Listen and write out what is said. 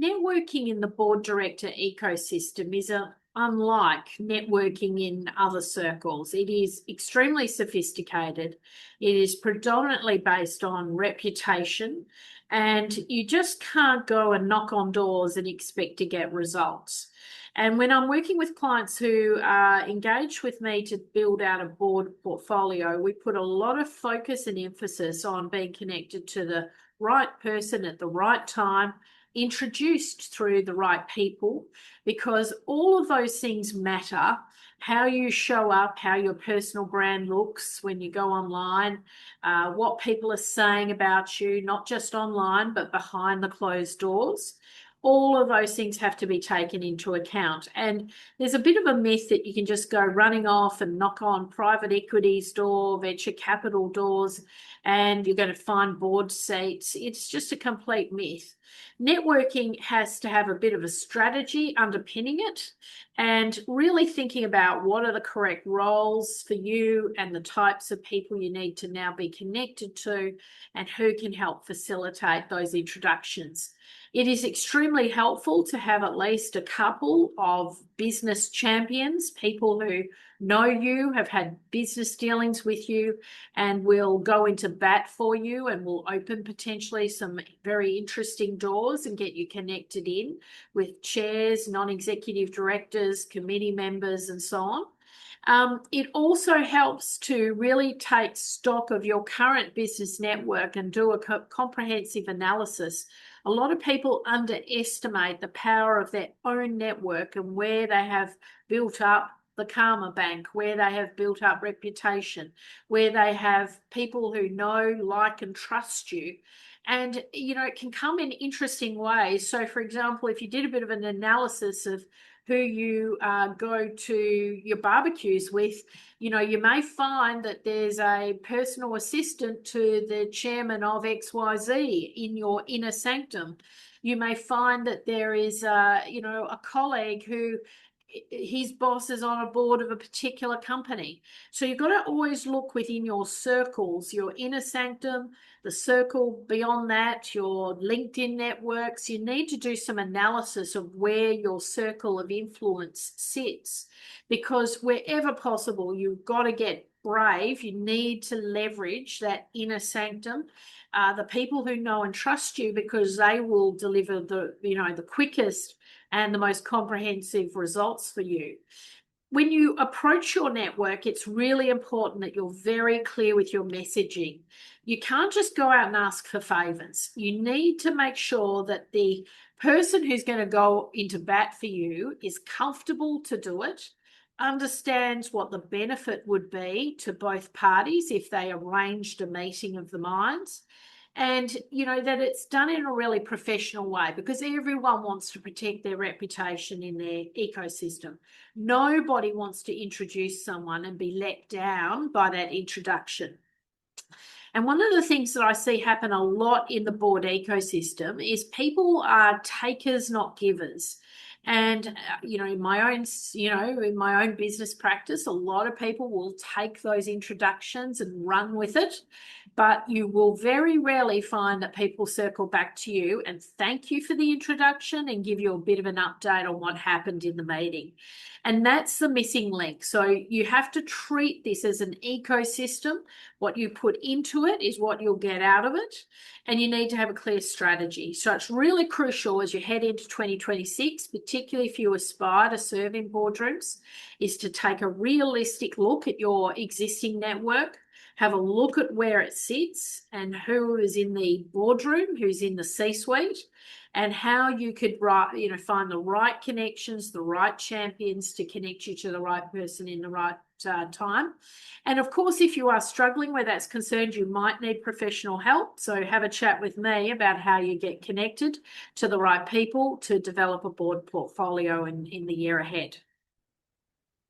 Networking in the board director ecosystem is unlike networking in other circles. It is extremely sophisticated. It is predominantly based on reputation, and you just can't go and knock on doors and expect to get results. And when I'm working with clients who are engaged with me to build out a board portfolio, we put a lot of focus and emphasis on being connected to the right person at the right time, introduced through the right people, because all of those things matter. How you show up, how your personal brand looks when you go online, what people are saying about you, not just online, but behind the closed doors. All of those things have to be taken into account. And there's a bit of a myth that you can just go running off and knock on private equities door, venture capital doors, and you're going to find board seats. It's just a complete myth. Networking has to have a bit of a strategy underpinning it, and really thinking about what are the correct roles for you and the types of people you need to now be connected to, and who can help facilitate those introductions. It is extremely helpful to have at least a couple of business champions, people who know you, have had business dealings with you, and will go into bat for you and will open potentially some very interesting doors and get you connected in with chairs, non-executive directors, committee members, and so on. It also helps to really take stock of your current business network and do a comprehensive analysis. A lot of people underestimate the power of their own network and where they have built up the karma bank, where they have built up reputation, where they have people who know, like, and trust you. And, it can come in interesting ways. So, for example, if you did a bit of an analysis of who you go to your barbecues with, you may find that there's a personal assistant to the chairman of XYZ in your inner sanctum. You may find that there is, a colleague who his boss is on a board of a particular company. So you've got to always look within your circles, your inner sanctum, the circle beyond that, your LinkedIn networks. You need to do some analysis of where your circle of influence sits, because wherever possible, you've got to get brave. You need to leverage that inner sanctum, the people who know and trust you, because they will deliver the quickest and the most comprehensive results for you. When you approach your network, it's really important that you're very clear with your messaging. You can't just go out and ask for favors. You need to make sure that the person who's going to go into bat for you is comfortable to do it, understands what the benefit would be to both parties if they arranged a meeting of the minds, and that it's done in a really professional way, because everyone wants to protect their reputation in their ecosystem. Nobody wants to introduce someone and be let down by that introduction. And one of the things that I see happen a lot in the board ecosystem is people are takers, not givers. And in my own business practice, a lot of people will take those introductions and run with it, but you will very rarely find that people circle back to you and thank you for the introduction and give you a bit of an update on what happened in the meeting. And that's the missing link. So you have to treat this as an ecosystem. What you put into it is what you'll get out of it, and you need to have a clear strategy. So it's really crucial as you head into 2026, particularly if you aspire to serve in boardrooms, is to take a realistic look at your existing network, have a look at where it sits and who is in the boardroom, who's in the C-suite, and how you could find the right connections, the right champions to connect you to the right person in the right time. And of course, if you are struggling where that's concerned, you might need professional help. So have a chat with me about how you get connected to the right people to develop a board portfolio in the year ahead.